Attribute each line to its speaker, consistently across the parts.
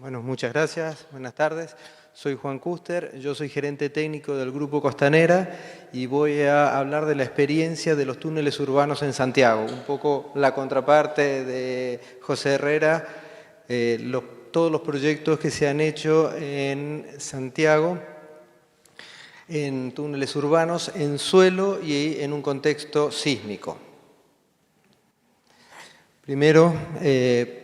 Speaker 1: Bueno, muchas gracias. Buenas tardes. Soy Juan Custer, yo soy gerente técnico del Grupo Costanera y voy a hablar de la experiencia de los túneles urbanos en Santiago. Un poco la contraparte de José Herrera, todos los proyectos que se han hecho en Santiago, en túneles urbanos, en suelo y en un contexto sísmico. Primero,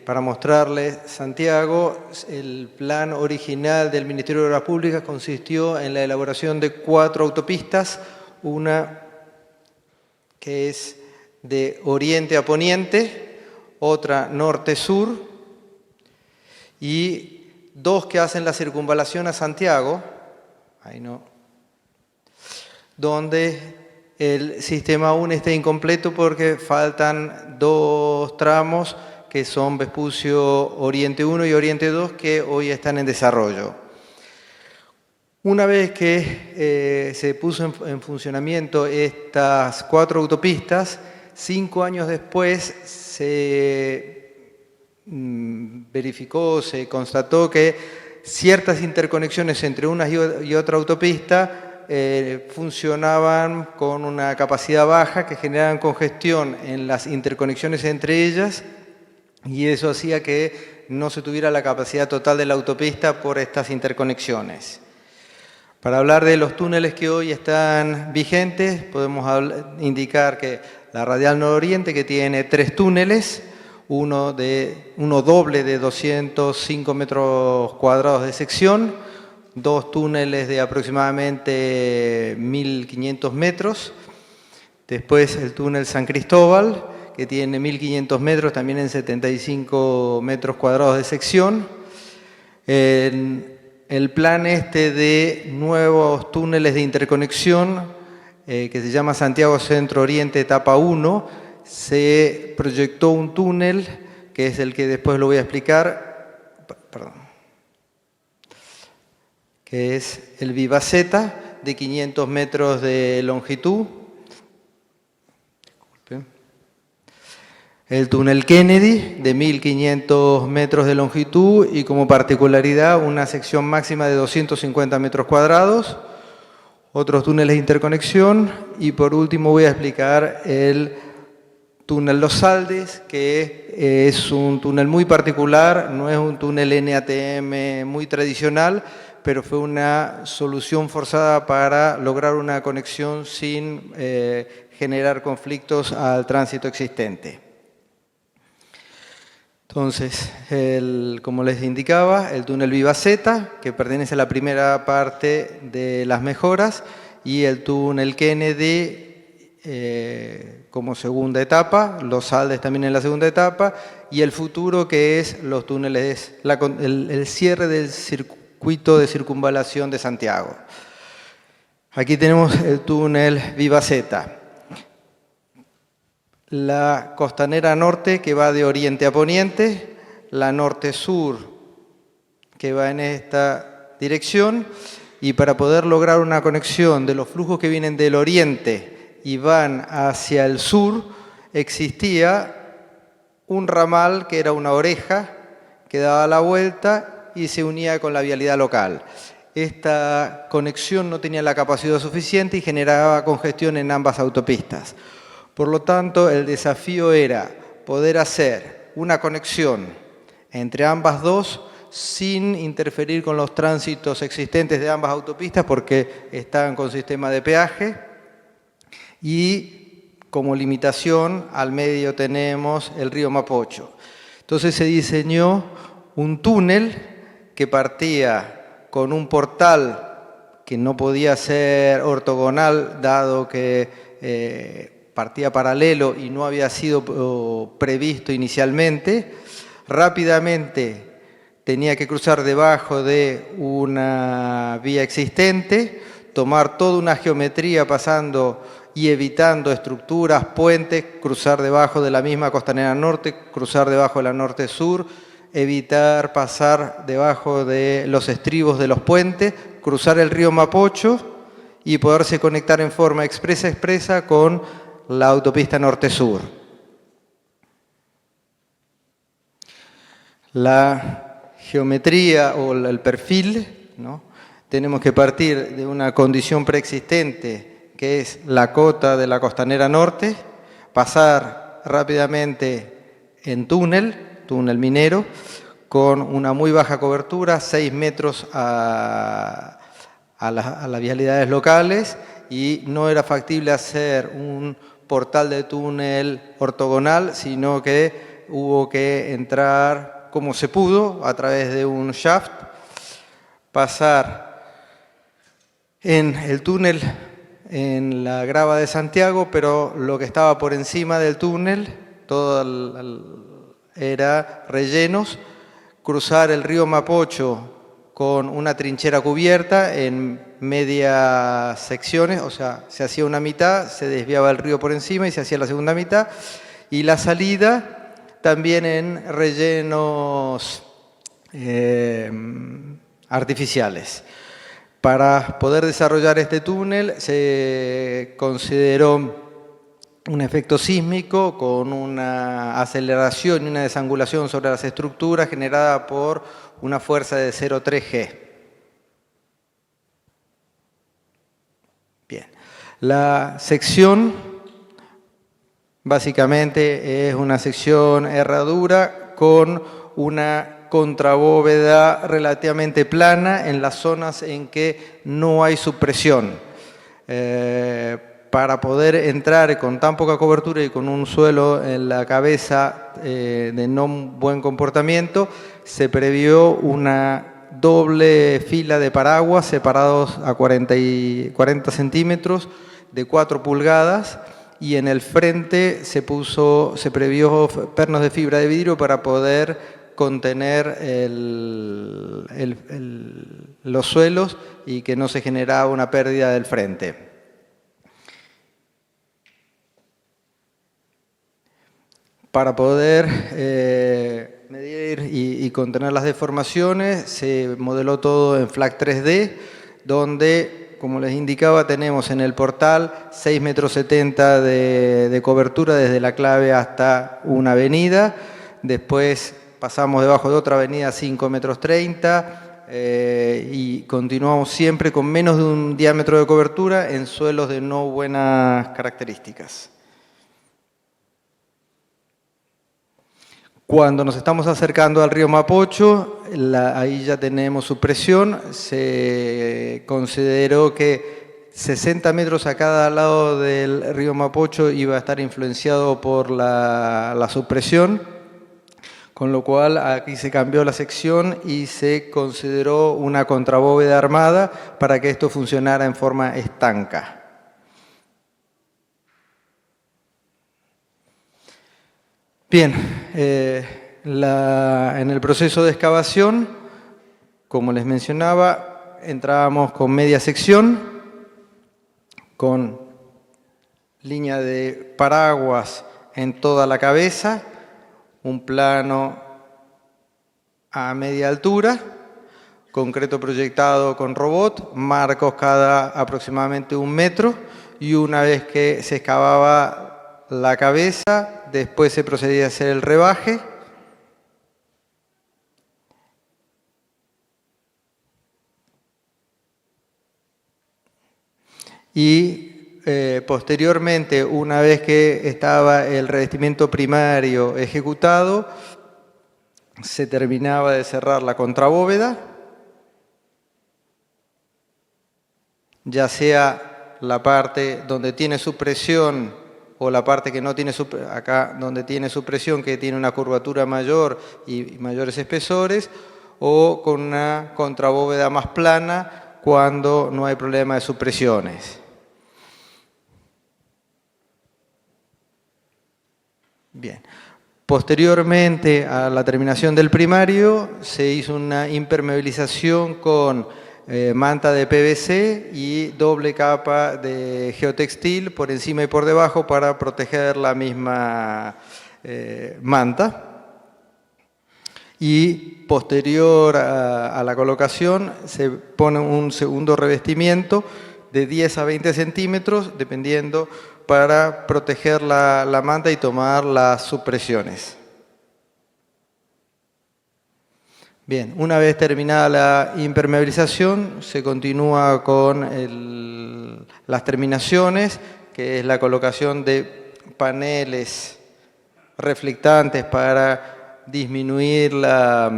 Speaker 1: para mostrarles Santiago, el plan original del Ministerio de Obras Públicas consistió en la elaboración de 4 autopistas, una que es de oriente a poniente, otra norte-sur y 2 que hacen la circunvalación a Santiago, ahí no, donde el sistema aún está incompleto porque faltan 2 tramos que son Vespucio Oriente 1 y Oriente 2 que hoy están en desarrollo. Una vez que se puso en funcionamiento estas 4 autopistas, 5 años después se verificó, se constató que ciertas interconexiones entre una y otra autopista funcionaban con una capacidad baja que generaban congestión en las interconexiones entre ellas y eso hacía que no se tuviera la capacidad total de la autopista por estas interconexiones. Para hablar de los túneles que hoy están vigentes, podemos indicar que la Radial Nororiente, que tiene 3 túneles, uno doble de 205 metros cuadrados de sección, 2 túneles de aproximadamente 1.500 metros. Después el túnel San Cristóbal, que tiene 1.500 metros, también en 75 metros cuadrados de sección. El plan de nuevos túneles de interconexión, que se llama Santiago Centro Oriente Etapa 1, se proyectó un túnel, que es el que después lo voy a explicar, que es el Vivaceta, de 500 metros de longitud. El túnel Kennedy, de 1.500 metros de longitud y como particularidad una sección máxima de 250 metros cuadrados. Otros túneles de interconexión y por último voy a explicar el túnel Los Saldes, que es un túnel muy particular, no es un túnel NATM muy tradicional, pero fue una solución forzada para lograr una conexión sin generar conflictos al tránsito existente. Entonces, como les indicaba, el túnel Vivaceta, que pertenece a la primera parte de las mejoras, y el túnel Kennedy como segunda etapa, Los Saldes también en la segunda etapa, y el futuro que es los túneles, el cierre del circuito de circunvalación de Santiago. Aquí tenemos el túnel Vivaceta. La Costanera Norte, que va de oriente a poniente, la Norte-Sur, que va en esta dirección, y para poder lograr una conexión de los flujos que vienen del oriente y van hacia el sur, existía un ramal que era una oreja que daba la vuelta y se unía con la vialidad local. Esta conexión no tenía la capacidad suficiente y generaba congestión en ambas autopistas. Por lo tanto, el desafío era poder hacer una conexión entre ambas dos sin interferir con los tránsitos existentes de ambas autopistas porque están con sistema de peaje y como limitación al medio tenemos el río Mapocho. Entonces se diseñó un túnel que partía con un portal que no podía ser ortogonal dado que partía paralelo y no había sido previsto inicialmente. Rápidamente tenía que cruzar debajo de una vía existente, tomar toda una geometría pasando y evitando estructuras, puentes, cruzar debajo de la misma Costanera Norte, cruzar debajo de la Norte-Sur, evitar pasar debajo de los estribos de los puentes, cruzar el río Mapocho y poderse conectar en forma expresa con la autopista Norte-Sur. La geometría o el perfil, ¿no? Tenemos que partir de una condición preexistente, que es la cota de la costanera norte, pasar rápidamente en túnel minero, con una muy baja cobertura, 6 metros a las vialidades locales, y no era factible hacer un portal de túnel ortogonal, sino que hubo que entrar como se pudo, a través de un shaft, pasar en el túnel en la grava de Santiago, pero lo que estaba por encima del túnel, era rellenos, cruzar el río Mapocho con una trinchera cubierta en medias secciones, o sea, se hacía una mitad, se desviaba el río por encima y se hacía la segunda mitad, y la salida también en rellenos artificiales. Para poder desarrollar este túnel se consideró un efecto sísmico con una aceleración y una desangulación sobre las estructuras generada por una fuerza de 0,3 G. Bien. La sección básicamente es una sección herradura con una contrabóveda relativamente plana en las zonas en que no hay supresión. Para poder entrar con tan poca cobertura y con un suelo en la cabeza de no buen comportamiento, se previó una doble fila de paraguas separados a 40 centímetros de 4 pulgadas, y en el frente se previó pernos de fibra de vidrio para poder contener los suelos y que no se generaba una pérdida del frente. Para poder medir y contener las deformaciones, se modeló todo en FLAC 3D, donde, como les indicaba, tenemos en el portal 6,70 metros de cobertura desde la clave hasta una avenida. Después pasamos debajo de otra avenida 5,30 metros, y continuamos siempre con menos de un diámetro de cobertura en suelos de no buenas características. Cuando nos estamos acercando al río Mapocho, ahí ya tenemos supresión. Se consideró que 60 metros a cada lado del río Mapocho iba a estar influenciado por la supresión, con lo cual aquí se cambió la sección y se consideró una contrabóveda armada para que esto funcionara en forma estanca. Bien, en el proceso de excavación, como les mencionaba, entrábamos con media sección, con línea de paraguas en toda la cabeza, un plano a media altura, concreto proyectado con robot, marcos cada aproximadamente 1 metro, y una vez que se excavaba la cabeza, después se procedía a hacer el rebaje. Y posteriormente, una vez que estaba el revestimiento primario ejecutado, se terminaba de cerrar la contrabóveda, ya sea la parte donde tiene supresión o la parte que no tiene, acá donde tiene supresión, que tiene una curvatura mayor y mayores espesores, o con una contrabóveda más plana cuando no hay problema de supresiones. Bien. Posteriormente a la terminación del primario, se hizo una impermeabilización con manta de PVC y doble capa de geotextil por encima y por debajo para proteger la misma manta. Y posterior a la colocación se pone un segundo revestimiento de 10 a 20 centímetros, dependiendo, para proteger la manta y tomar las supresiones. Bien, una vez terminada la impermeabilización, se continúa con las terminaciones, que es la colocación de paneles reflectantes para disminuir la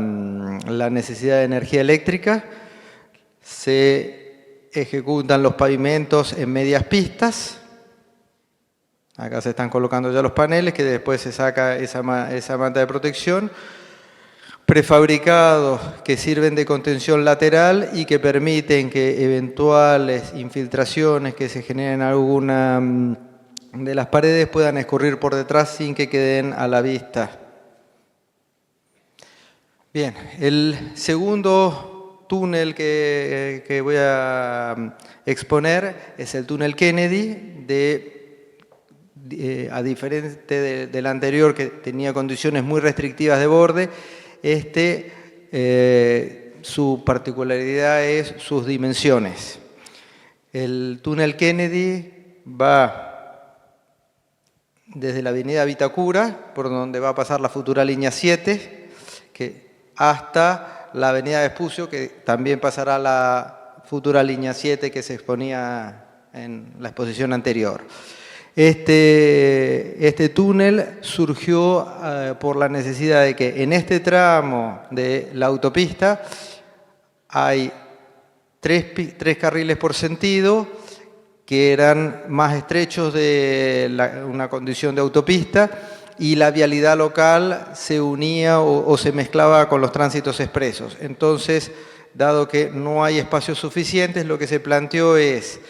Speaker 1: necesidad de energía eléctrica. Se ejecutan los pavimentos en medias pistas. Acá se están colocando ya los paneles, que después se saca esa manta de protección. Prefabricados que sirven de contención lateral y que permiten que eventuales infiltraciones que se generen en alguna de las paredes puedan escurrir por detrás sin que queden a la vista. Bien, el segundo túnel que voy a exponer es el túnel Kennedy, a diferente del anterior que tenía condiciones muy restrictivas de borde. Su particularidad es sus dimensiones. El túnel Kennedy va desde la avenida Vitacura, por donde va a pasar la futura línea 7, hasta la avenida Vespucio, que también pasará la futura línea 7 que se exponía en la exposición anterior. Este túnel surgió por la necesidad de que en este tramo de la autopista hay tres carriles por sentido que eran más estrechos de una condición de autopista, y la vialidad local se unía o se mezclaba con los tránsitos expresos. Entonces, dado que no hay espacios suficientes, lo que se planteó es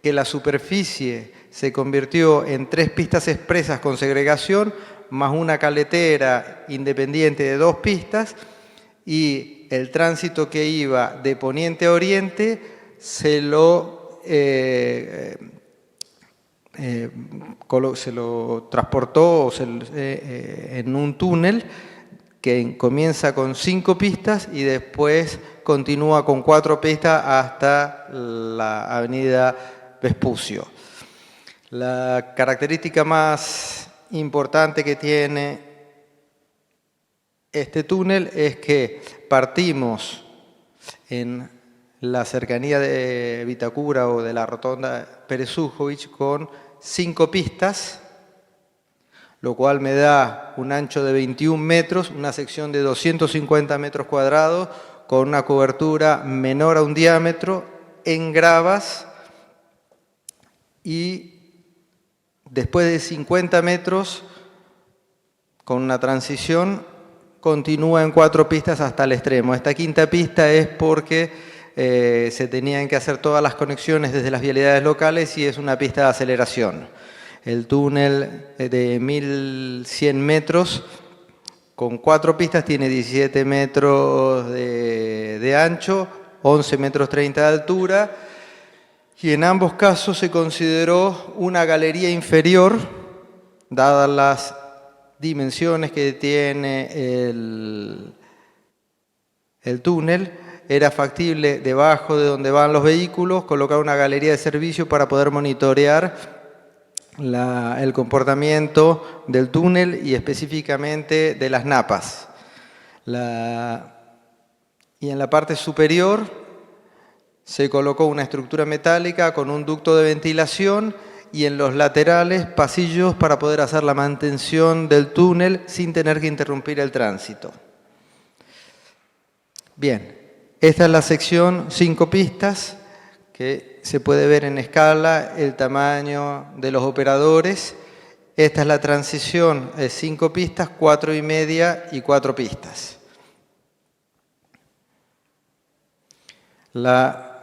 Speaker 1: que la superficie se convirtió en 3 pistas expresas con segregación, más una caletera independiente de 2 pistas, y el tránsito que iba de poniente a oriente se lo transportó en un túnel que comienza con 5 pistas y después continúa con 4 pistas hasta la avenida Vespucio. La característica más importante que tiene este túnel es que partimos en la cercanía de Vitacura o de la rotonda Pérez Ujovich con 5 pistas, lo cual me da un ancho de 21 metros, una sección de 250 metros cuadrados, con una cobertura menor a un diámetro, en gravas, y después de 50 metros, con una transición, continúa en 4 pistas hasta el extremo. Esta quinta pista es porque se tenían que hacer todas las conexiones desde las vialidades locales y es una pista de aceleración. El túnel de 1.100 metros, con 4 pistas, tiene 17 metros de ancho, 11 metros 30 de altura, y en ambos casos se consideró una galería inferior, dadas las dimensiones que tiene el túnel. Era factible, debajo de donde van los vehículos, colocar una galería de servicio para poder monitorear el comportamiento del túnel y específicamente de las napas. Y en la parte superior se colocó una estructura metálica con un ducto de ventilación y en los laterales pasillos para poder hacer la mantención del túnel sin tener que interrumpir el tránsito. Bien, esta es la sección 5 pistas, que se puede ver en escala el tamaño de los operadores. Esta es la transición, 5 pistas, 4,5 y 4 pistas.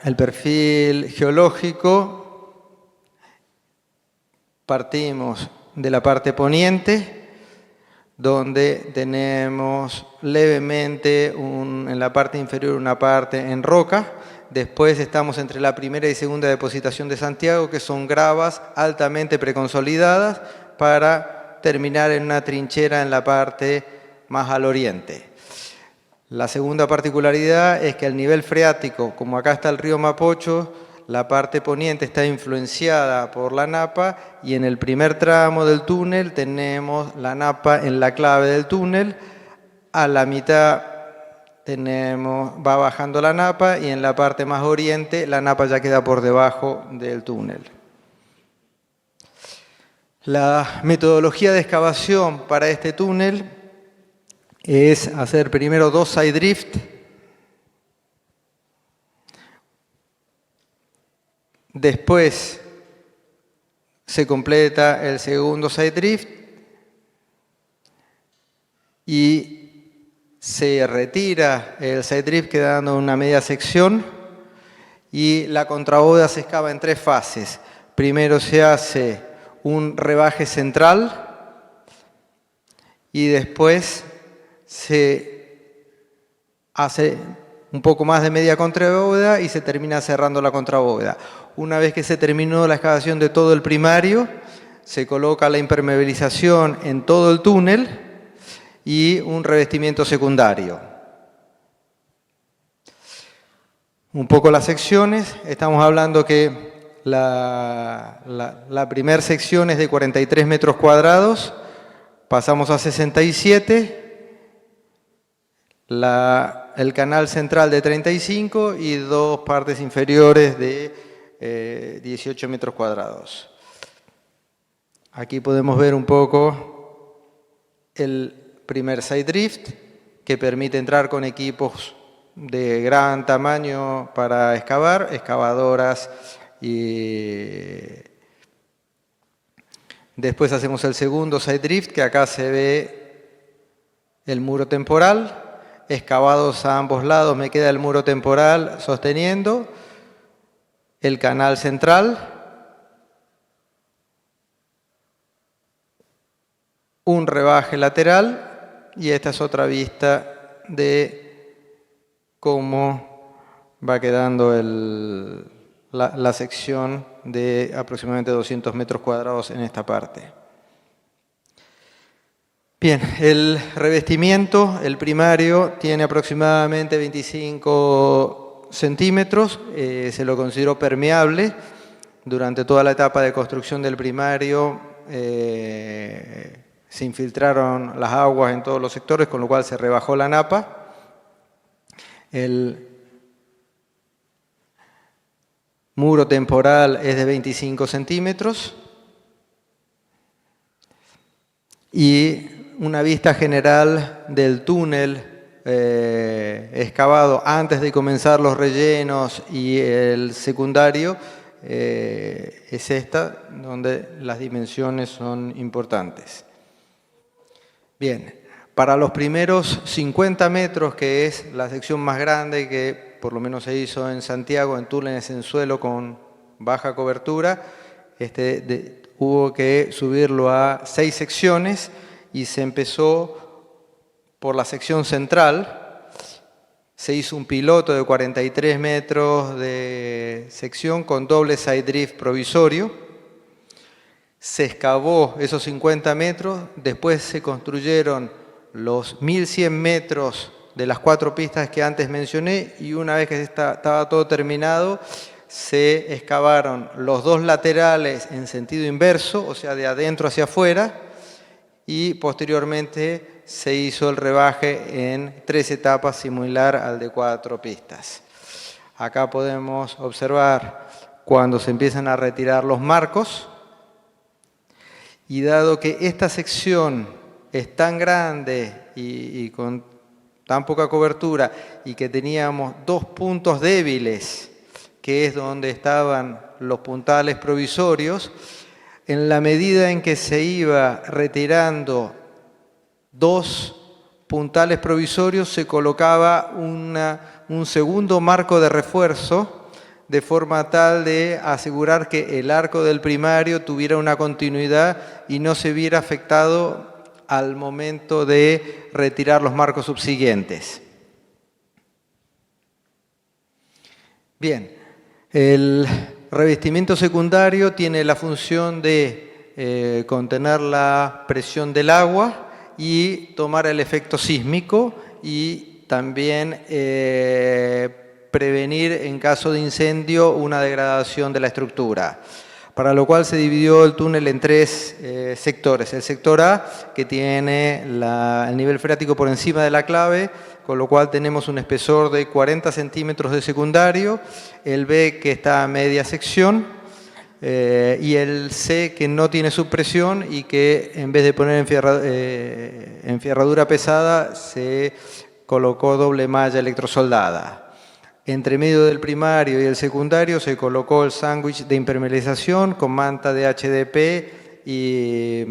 Speaker 1: El perfil geológico, partimos de la parte poniente, donde tenemos levemente en la parte inferior una parte en roca. Después estamos entre la primera y segunda depositación de Santiago, que son gravas altamente preconsolidadas, para terminar en una trinchera en la parte más al oriente. La segunda particularidad es que al nivel freático, como acá está el río Mapocho, la parte poniente está influenciada por la napa, y en el primer tramo del túnel tenemos la napa en la clave del túnel. A la mitad va bajando la napa y en la parte más oriente la napa ya queda por debajo del túnel. La metodología de excavación para este túnel es hacer primero 2 side drift, después se completa el segundo side drift y se retira el side drift quedando una media sección y la contrabóveda se excava en 3 fases. Primero se hace un rebaje central y después se hace un poco más de media contrabóveda y se termina cerrando la contrabóveda. Una vez que se terminó la excavación de todo el primario, se coloca la impermeabilización en todo el túnel y un revestimiento secundario. Un poco las secciones, estamos hablando que la primera sección es de 43 metros cuadrados, pasamos a 67, el canal central de 35 y 2 partes inferiores de 18 metros cuadrados. Aquí podemos ver un poco el primer side drift que permite entrar con equipos de gran tamaño para excavar, excavadoras y después hacemos el segundo side drift que acá se ve el muro temporal, excavados a ambos lados me queda el muro temporal sosteniendo, el canal central, un rebaje lateral y esta es otra vista de cómo va quedando la sección de aproximadamente 200 metros cuadrados en esta parte. Bien, el revestimiento, el primario, tiene aproximadamente 25 centímetros, se lo consideró permeable. Durante toda la etapa de construcción del primario se infiltraron las aguas en todos los sectores, con lo cual se rebajó la napa. El muro temporal es de 25 centímetros y una vista general del túnel excavado antes de comenzar los rellenos y el secundario es esta, donde las dimensiones son importantes. Bien, para los primeros 50 metros, que es la sección más grande que por lo menos se hizo en Santiago, en túneles en suelo con baja cobertura, hubo que subirlo a 6 secciones y se empezó por la sección central. Se hizo un piloto de 43 metros de sección con doble side drift provisorio. Se excavó esos 50 metros, después se construyeron los 1100 metros de las 4 pistas que antes mencioné y una vez que estaba todo terminado, se excavaron los 2 laterales en sentido inverso, o sea, de adentro hacia afuera, y posteriormente se hizo el rebaje en 3 etapas similar al de 4 pistas. Acá podemos observar cuando se empiezan a retirar los marcos, y dado que esta sección es tan grande y con tan poca cobertura y que teníamos 2 puntos débiles, que es donde estaban los puntales provisorios, en la medida en que se iba retirando 2 puntales provisorios, se colocaba un segundo marco de refuerzo, de forma tal de asegurar que el arco del primario tuviera una continuidad y no se viera afectado al momento de retirar los marcos subsiguientes. Bien, el revestimiento secundario tiene la función de contener la presión del agua y tomar el efecto sísmico y también prevenir en caso de incendio una degradación de la estructura, para lo cual se dividió el túnel en 3 sectores. El sector A, que tiene el nivel freático por encima de la clave, con lo cual tenemos un espesor de 40 centímetros de secundario, el B que está a media sección y el C que no tiene subpresión y que en vez de poner enferradura pesada se colocó doble malla electrosoldada. Entre medio del primario y el secundario se colocó el sándwich de impermeabilización con manta de HDP y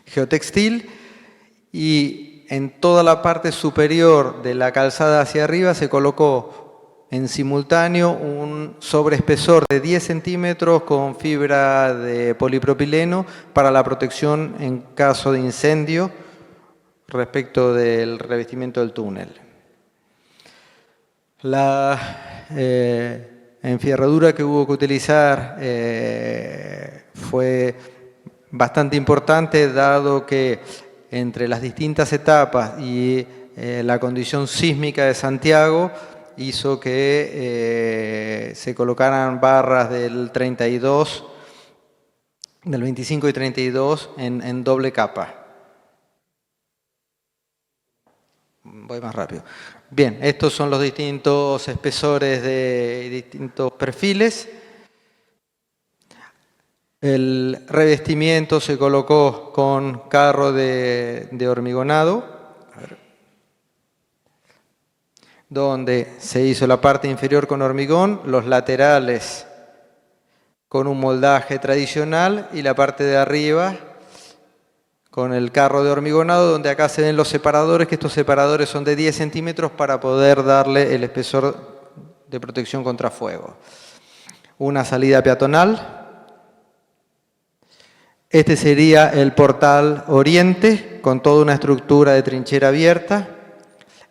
Speaker 1: geotextil, y en toda la parte superior de la calzada hacia arriba se colocó en simultáneo un sobreespesor de 10 centímetros con fibra de polipropileno para la protección en caso de incendio respecto del revestimiento del túnel. La enferradura que hubo que utilizar fue bastante importante, dado que entre las distintas etapas y la condición sísmica de Santiago hizo que se colocaran barras del 32, del 25 y 32 en doble capa. Voy más rápido. Bien, estos son los distintos espesores de distintos perfiles. El revestimiento se colocó con carro de hormigonado, donde se hizo la parte inferior con hormigón, los laterales con un moldaje tradicional y la parte de arriba con el carro de hormigonado, donde acá se ven los separadores, que estos separadores son de 10 centímetros para poder darle el espesor de protección contra fuego. Una salida peatonal. Este sería el portal oriente, con toda una estructura de trinchera abierta.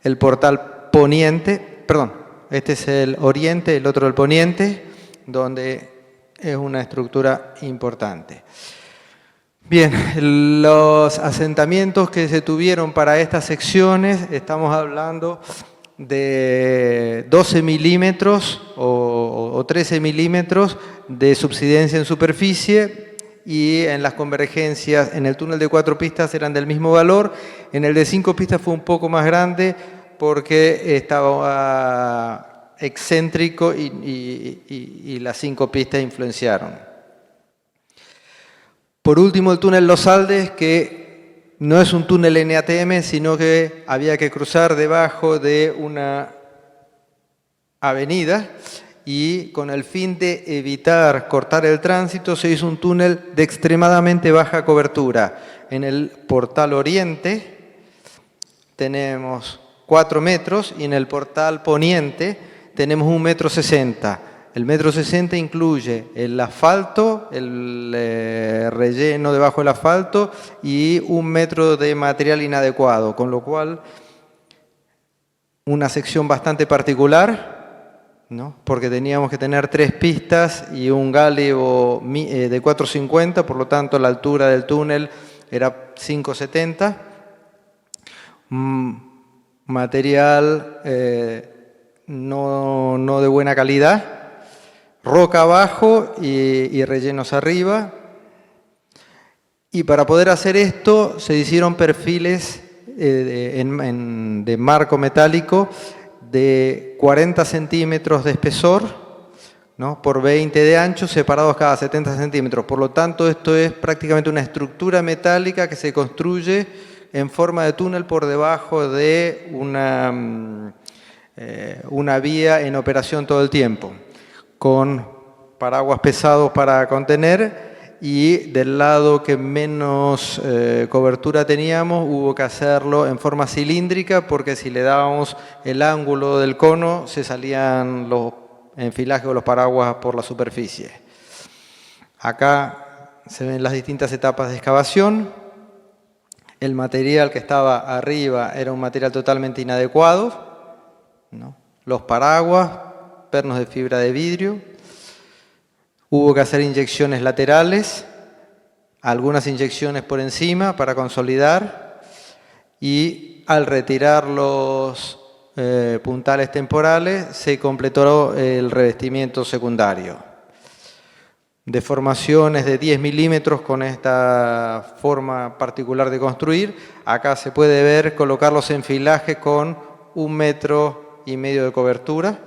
Speaker 1: El portal poniente, perdón, este es el oriente, el otro el poniente, donde es una estructura importante. Bien, los asentamientos que se tuvieron para estas secciones, estamos hablando de 12 milímetros o 13 milímetros de subsidencia en superficie, y en las convergencias en el túnel de 4 pistas eran del mismo valor. En el de 5 pistas fue un poco más grande porque estaba excéntrico y las 5 pistas influenciaron. Por último, el túnel Los Aldes, que no es un túnel NATM, sino que había que cruzar debajo de una avenida, y con el fin de evitar cortar el tránsito se hizo un túnel de extremadamente baja cobertura. En el portal oriente tenemos 4 metros y en el portal poniente tenemos 1,60 m. El 1,60 m incluye el asfalto, el relleno debajo del asfalto y 1 metro de material inadecuado, con lo cual una sección bastante particular, ¿no? Porque teníamos que tener 3 pistas y un gálibo de 4,50, por lo tanto la altura del túnel era 5,70. Material no de buena calidad. Roca abajo y rellenos arriba. Y para poder hacer esto se hicieron perfiles de marco metálico de 40 centímetros de espesor, ¿no?, por 20 de ancho, separados cada 70 centímetros. Por lo tanto, esto es prácticamente una estructura metálica que se construye en forma de túnel por debajo de una vía en operación todo el tiempo, con paraguas pesados para contener, y del lado que menos cobertura teníamos hubo que hacerlo en forma cilíndrica, porque si le dábamos el ángulo del cono se salían los enfilajes o los paraguas por la superficie. Acá se ven las distintas etapas de excavación. El material que estaba arriba era un material totalmente inadecuado, ¿no? Los paraguas, pernos de fibra de vidrio. Hubo que hacer inyecciones laterales, algunas inyecciones por encima para consolidar, y al retirar los puntales temporales se completó el revestimiento secundario. deformaciones de 10 milímetros con esta forma particular de construir. Acá se puede ver colocar los enfilajes con 1,5 metros de cobertura.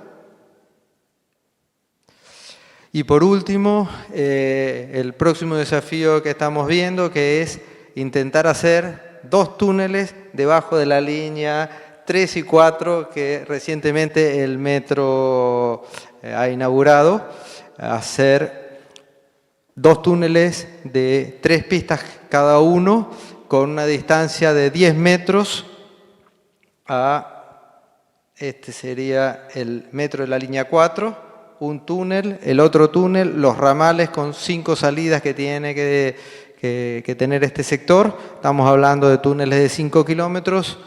Speaker 1: Y por último, el próximo desafío que estamos viendo, que es intentar hacer 2 túneles debajo de la línea 3 y 4 que recientemente el metro ha inaugurado. Hacer 2 túneles de 3 pistas cada uno con una distancia de 10 metros a, este sería el metro de la línea 4, un túnel, el otro túnel, los ramales con 5 salidas que tiene que tener este sector. Estamos hablando de túneles de 5 kilómetros,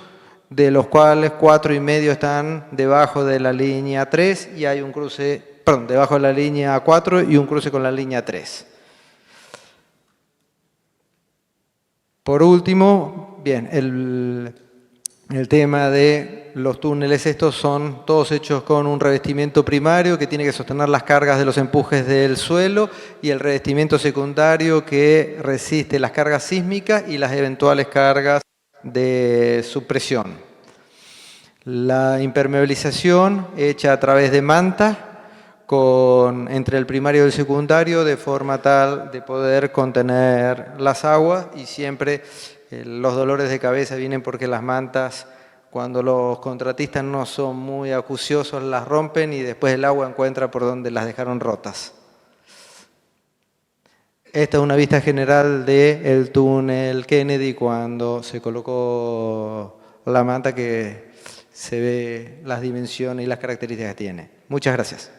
Speaker 1: de los cuales 4,5 están debajo de la línea 3 y hay un cruce, perdón, debajo de la línea 4 y un cruce con la línea 3. Por último, bien, el tema de los túneles estos son todos hechos con un revestimiento primario que tiene que sostener las cargas de los empujes del suelo y el revestimiento secundario que resiste las cargas sísmicas y las eventuales cargas de supresión. La impermeabilización hecha a través de manta entre el primario y el secundario de forma tal de poder contener las aguas y siempre los dolores de cabeza vienen porque las mantas, cuando los contratistas no son muy acuciosos, las rompen y después el agua encuentra por donde las dejaron rotas. Esta es una vista general del túnel Kennedy cuando se colocó la manta, que se ve las dimensiones y las características que tiene. Muchas gracias.